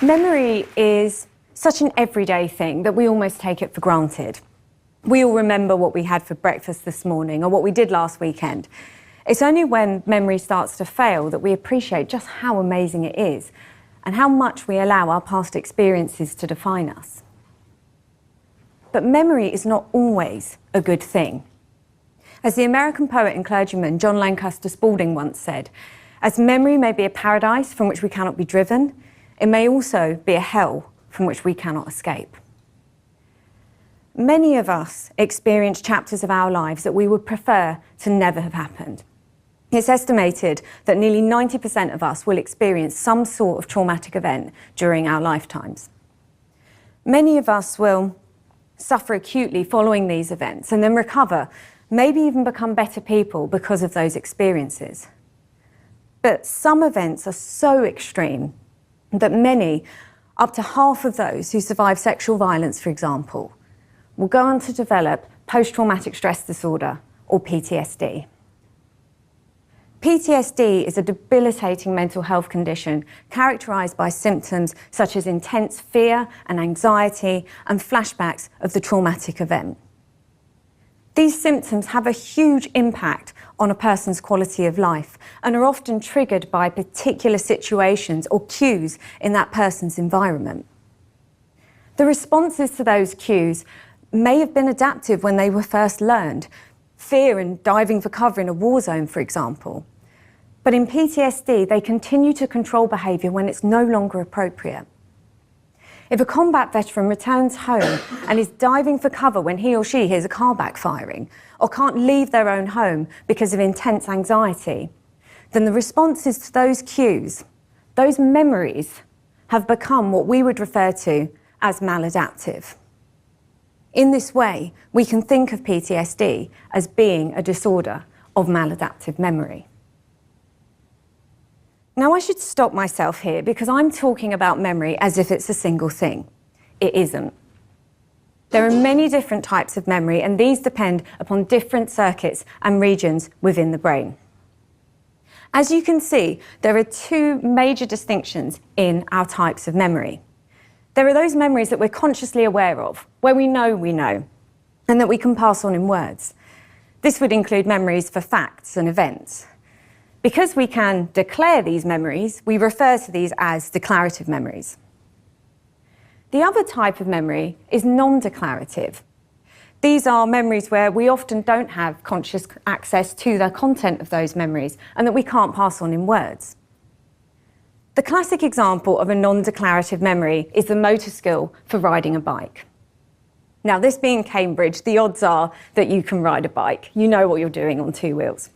Memory is such an everyday thing that we almost take it for granted. We all remember what we had for breakfast this morning or what we did last weekend. It's only when memory starts to fail that we appreciate just how amazing it is and how much we allow our past experiences to define us. But memory is not always a good thing. As the American poet and clergyman John Lancaster Spalding once said, "As memory may be a paradise from which we cannot be driven, it may also be a hell from which we cannot escape." Many of us experience chapters of our lives that we would prefer to never have happened. It's estimated that nearly 90% of us will experience some sort of traumatic event during our lifetimes. Many of us will suffer acutely following these events and then recover, maybe even become better people because of those experiences. But some events are so extreme that many, up to half of those who survive sexual violence, for example, will go on to develop post-traumatic stress disorder, or PTSD. PTSD is a debilitating mental health condition characterised by symptoms such as intense fear and anxiety and flashbacks of the traumatic event. These symptoms have a huge impact on a person's quality of life and are often triggered by particular situations or cues in that person's environment. The responses to those cues may have been adaptive when they were first learned, fear and diving for cover in a war zone, for example. But in PTSD, they continue to control behaviour when it's no longer appropriate. If a combat veteran returns home and is diving for cover when he or she hears a car backfiring, or can't leave their own home because of intense anxiety, then the responses to those cues, those memories, have become what we would refer to as maladaptive. In this way, we can think of PTSD as being a disorder of maladaptive memory. Now, I should stop myself here because I'm talking about memory as if it's a single thing. It isn't. There are many different types of memory, and these depend upon different circuits and regions within the brain. As you can see, there are two major distinctions in our types of memory. There are those memories that we're consciously aware of, where we know, and that we can pass on in words. This would include memories for facts and events. Because we can declare these memories, we refer to these as declarative memories. The other type of memory is non-declarative. These are memories where we often don't have conscious access to the content of those memories and that we can't pass on in words. The classic example of a non-declarative memory is the motor skill for riding a bike. Now, this being Cambridge, the odds are that you can ride a bike. You know what you're doing on two wheels.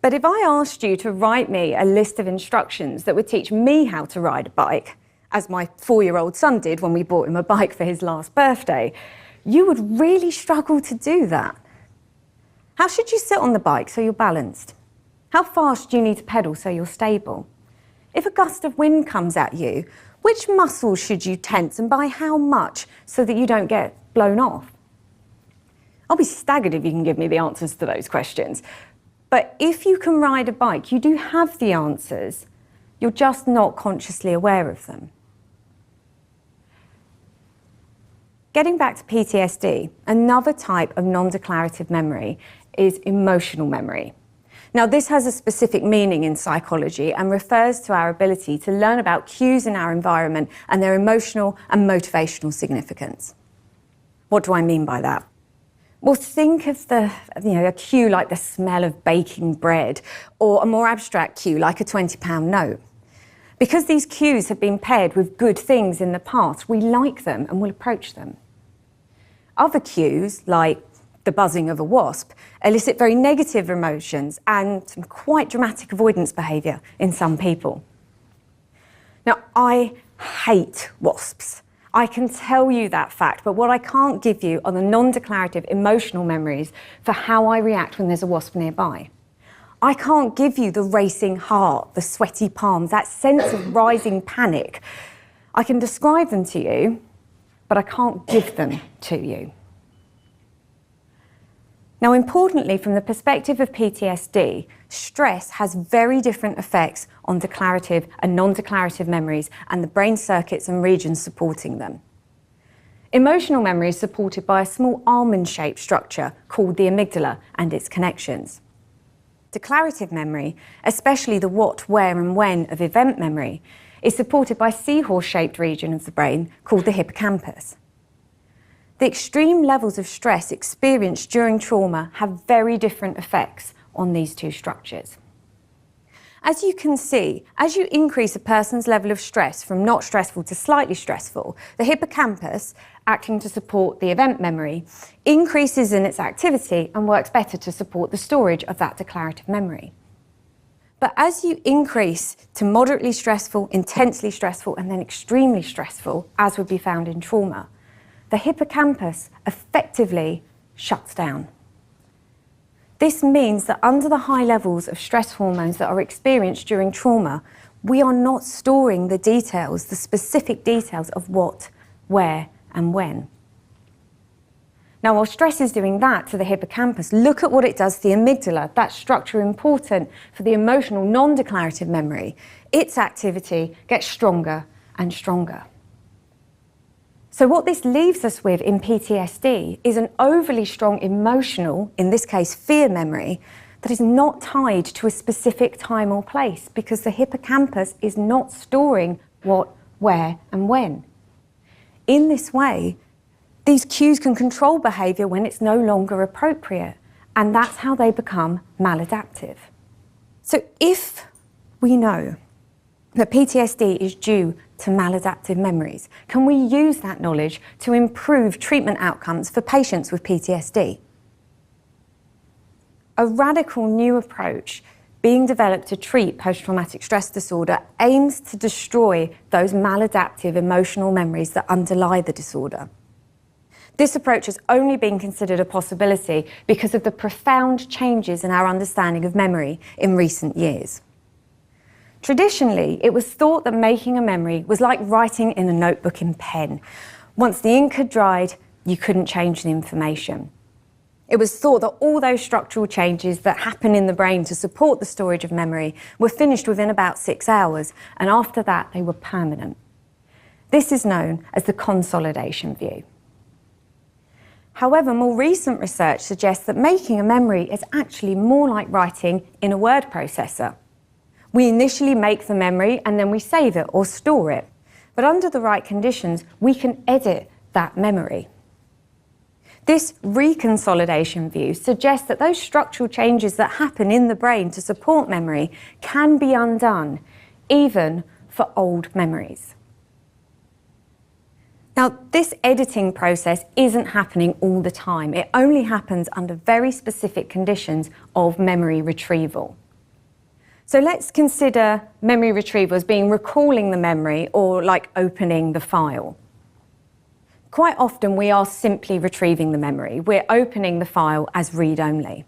But if I asked you to write me a list of instructions that would teach me how to ride a bike, as my 4-year-old son did when we bought him a bike for his last birthday, you would really struggle to do that. How should you sit on the bike so you're balanced? How fast do you need to pedal so you're stable? If a gust of wind comes at you, which muscles should you tense and by how much so that you don't get blown off? I'll be staggered if you can give me the answers to those questions. But if you can ride a bike, you do have the answers. You're just not consciously aware of them. Getting back to PTSD, another type of non-declarative memory is emotional memory. Now, this has a specific meaning in psychology and refers to our ability to learn about cues in our environment and their emotional and motivational significance. What do I mean by that? Well, think of a cue like the smell of baking bread, or a more abstract cue like a £20 note. Because these cues have been paired with good things in the past, we like them and will approach them. Other cues, like the buzzing of a wasp, elicit very negative emotions and some quite dramatic avoidance behaviour in some people. Now, I hate wasps. I can tell you that fact, but what I can't give you are the non-declarative emotional memories for how I react when there's a wasp nearby. I can't give you the racing heart, the sweaty palms, that sense of rising panic. I can describe them to you, but I can't give them to you. Now, importantly, from the perspective of PTSD, stress has very different effects on declarative and non-declarative memories and the brain circuits and regions supporting them. Emotional memory is supported by a small almond-shaped structure called the amygdala and its connections. Declarative memory, especially the what, where and when of event memory, is supported by a seahorse-shaped region of the brain called the hippocampus. The extreme levels of stress experienced during trauma have very different effects on these two structures. As you can see, as you increase a person's level of stress from not stressful to slightly stressful, the hippocampus, acting to support the event memory, increases in its activity and works better to support the storage of that declarative memory. But as you increase to moderately stressful, intensely stressful, and then extremely stressful, as would be found in trauma, the hippocampus effectively shuts down. This means that under the high levels of stress hormones that are experienced during trauma, we are not storing the details, the specific details of what, where, and when. Now, while stress is doing that to the hippocampus, look at what it does to the amygdala, that structure important for the emotional non-declarative memory. Its activity gets stronger and stronger. So what this leaves us with in PTSD is an overly strong emotional, in this case fear memory, that is not tied to a specific time or place because the hippocampus is not storing what, where and when. In this way, these cues can control behaviour when it's no longer appropriate, and that's how they become maladaptive. So if we know that PTSD is due to maladaptive memories, can we use that knowledge to improve treatment outcomes for patients with PTSD? A radical new approach being developed to treat post-traumatic stress disorder aims to destroy those maladaptive emotional memories that underlie the disorder. This approach has only been considered a possibility because of the profound changes in our understanding of memory in recent years. Traditionally, it was thought that making a memory was like writing in a notebook in pen. Once the ink had dried, you couldn't change the information. It was thought that all those structural changes that happen in the brain to support the storage of memory were finished within about 6 hours, and after that, they were permanent. This is known as the Consolidation View. However, more recent research suggests that making a memory is actually more like writing in a word processor. We initially make the memory and then we save it or store it. But under the right conditions, we can edit that memory. This reconsolidation view suggests that those structural changes that happen in the brain to support memory can be undone, even for old memories. Now, this editing process isn't happening all the time. It only happens under very specific conditions of memory retrieval. So let's consider memory retrieval as being recalling the memory or like opening the file. Quite often we are simply retrieving the memory. We're opening the file as read-only.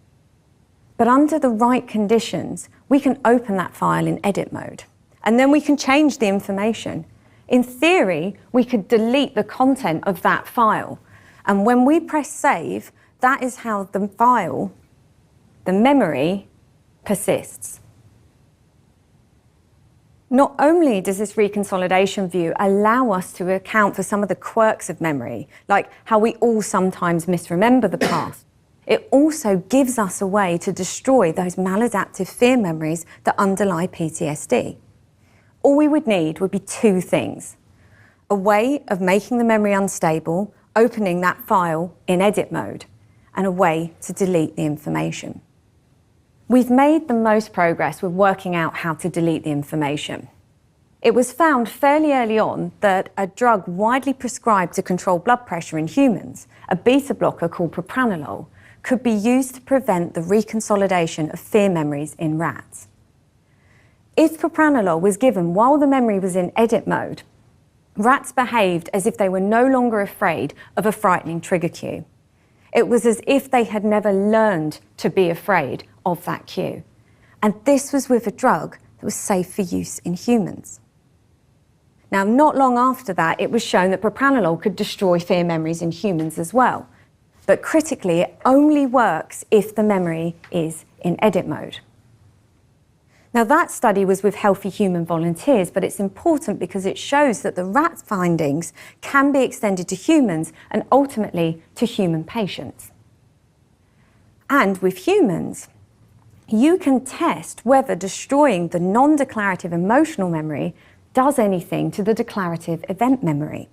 But under the right conditions, we can open that file in edit mode, and then we can change the information. In theory, we could delete the content of that file, and when we press save, that is how the file, the memory, persists. Not only does this reconsolidation view allow us to account for some of the quirks of memory, like how we all sometimes misremember the past, it also gives us a way to destroy those maladaptive fear memories that underlie PTSD. All we would need would be two things: a way of making the memory unstable, opening that file in edit mode, and a way to delete the information. We've made the most progress with working out how to delete the information. It was found fairly early on that a drug widely prescribed to control blood pressure in humans, a beta blocker called propranolol, could be used to prevent the reconsolidation of fear memories in rats. If propranolol was given while the memory was in edit mode, rats behaved as if they were no longer afraid of a frightening trigger cue. It was as if they had never learned to be afraid of that cue. And this was with a drug that was safe for use in humans. Now, not long after that, it was shown that propranolol could destroy fear memories in humans as well. but critically, it only works if the memory is in edit mode. Now, that study was with healthy human volunteers, but it's important because it shows that the rat findings can be extended to humans and ultimately to human patients. And with humans, you can test whether destroying the non-declarative emotional memory does anything to the declarative event memory.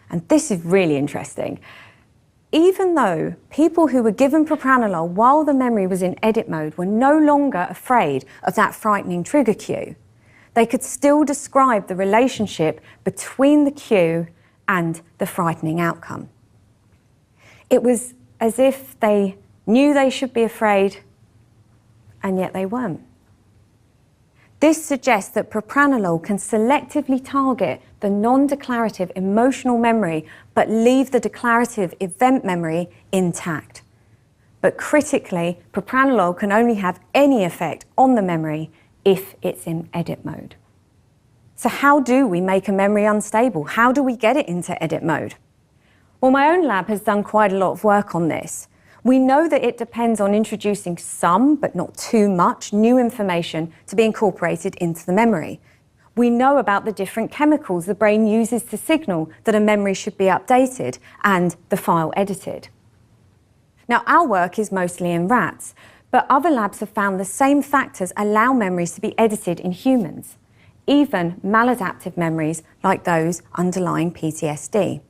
And this is really interesting. Even though people who were given propranolol while the memory was in edit mode were no longer afraid of that frightening trigger cue, they could still describe the relationship between the cue and the frightening outcome. It was as if they knew they should be afraid, and yet they weren't. This suggests that propranolol can selectively target the non-declarative emotional memory but leave the declarative event memory intact. But critically, propranolol can only have any effect on the memory if it's in edit mode. So how do we make a memory unstable? How do we get it into edit mode? Well, my own lab has done quite a lot of work on this. We know that it depends on introducing some, but not too much, new information to be incorporated into the memory. We know about the different chemicals the brain uses to signal that a memory should be updated and the file edited. Now, our work is mostly in rats, but other labs have found the same factors allow memories to be edited in humans, even maladaptive memories like those underlying PTSD.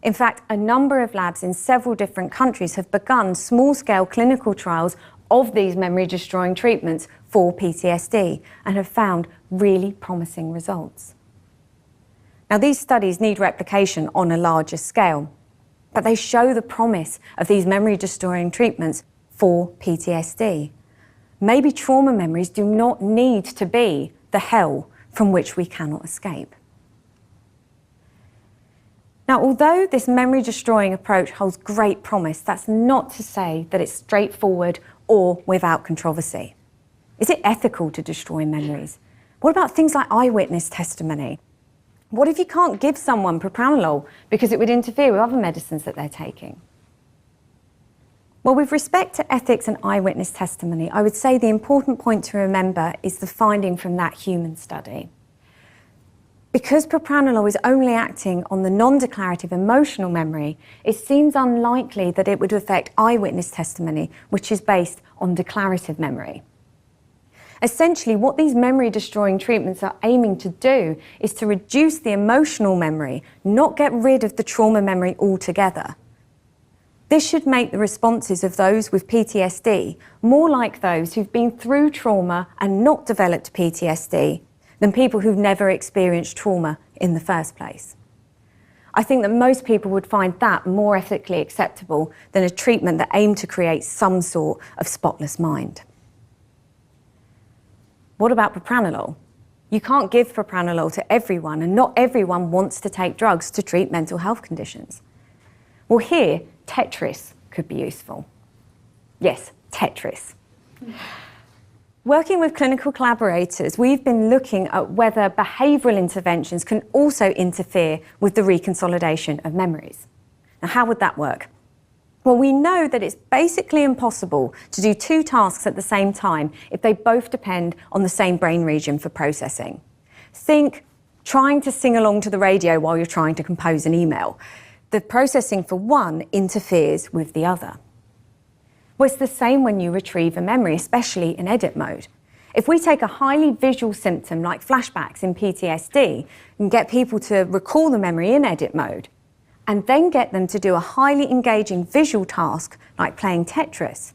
In fact, a number of labs in several different countries have begun small-scale clinical trials of these memory-destroying treatments for PTSD and have found really promising results. Now, these studies need replication on a larger scale, but they show the promise of these memory-destroying treatments for PTSD. Maybe trauma memories do not need to be the hell from which we cannot escape. Now, although this memory-destroying approach holds great promise, that's not to say that it's straightforward or without controversy. Is it ethical to destroy memories? What about things like eyewitness testimony? What if you can't give someone propranolol because it would interfere with other medicines that they're taking? Well, with respect to ethics and eyewitness testimony, I would say the important point to remember is the finding from that human study. Because propranolol is only acting on the non-declarative emotional memory, it seems unlikely that it would affect eyewitness testimony, which is based on declarative memory. Essentially, what these memory-destroying treatments are aiming to do is to reduce the emotional memory, not get rid of the trauma memory altogether. This should make the responses of those with PTSD more like those who've been through trauma and not developed PTSD than people who've never experienced trauma in the first place. I think that most people would find that more ethically acceptable than a treatment that aimed to create some sort of spotless mind. What about propranolol? You can't give propranolol to everyone, and not everyone wants to take drugs to treat mental health conditions. Well, here, Tetris could be useful. Yes, Tetris. Working with clinical collaborators, we've been looking at whether behavioural interventions can also interfere with the reconsolidation of memories. Now, how would that work? Well, we know that it's basically impossible to do two tasks at the same time if they both depend on the same brain region for processing. Think trying to sing along to the radio while you're trying to compose an email. The processing for one interferes with the other. Well, it's the same when you retrieve a memory, especially in edit mode. If we take a highly visual symptom like flashbacks in PTSD and get people to recall the memory in edit mode, and then get them to do a highly engaging visual task like playing Tetris,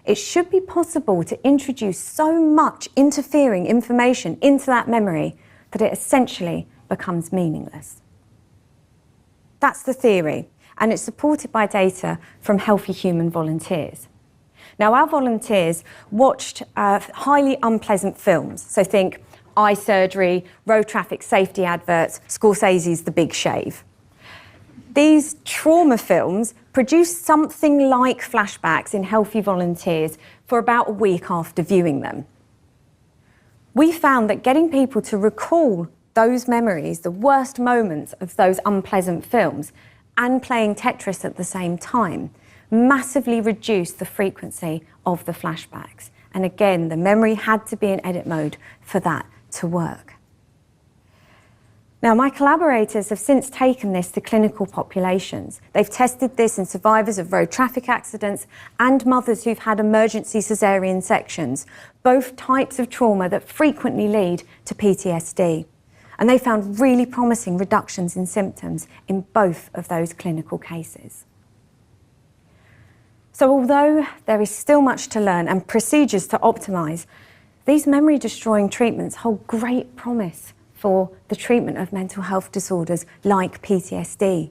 it should be possible to introduce so much interfering information into that memory that it essentially becomes meaningless. That's the theory, and it's supported by data from healthy human volunteers. Now, our volunteers watched highly unpleasant films, so think eye surgery, road traffic safety adverts, Scorsese's The Big Shave. These trauma films produced something like flashbacks in healthy volunteers for about a week after viewing them. We found that getting people to recall those memories, the worst moments of those unpleasant films, and playing Tetris at the same time massively reduced the frequency of the flashbacks. And again, the memory had to be in edit mode for that to work. Now, my collaborators have since taken this to clinical populations. They've tested this in survivors of road traffic accidents and mothers who've had emergency caesarean sections, both types of trauma that frequently lead to PTSD. And they found really promising reductions in symptoms in both of those clinical cases. So although there is still much to learn and procedures to optimise, these memory-destroying treatments hold great promise for the treatment of mental health disorders like PTSD.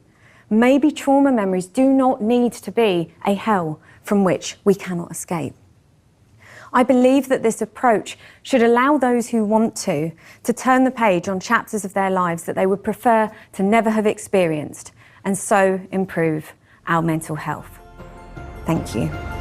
Maybe trauma memories do not need to be a hell from which we cannot escape. I believe that this approach should allow those who want to turn the page on chapters of their lives that they would prefer to never have experienced, and so improve our mental health. Thank you.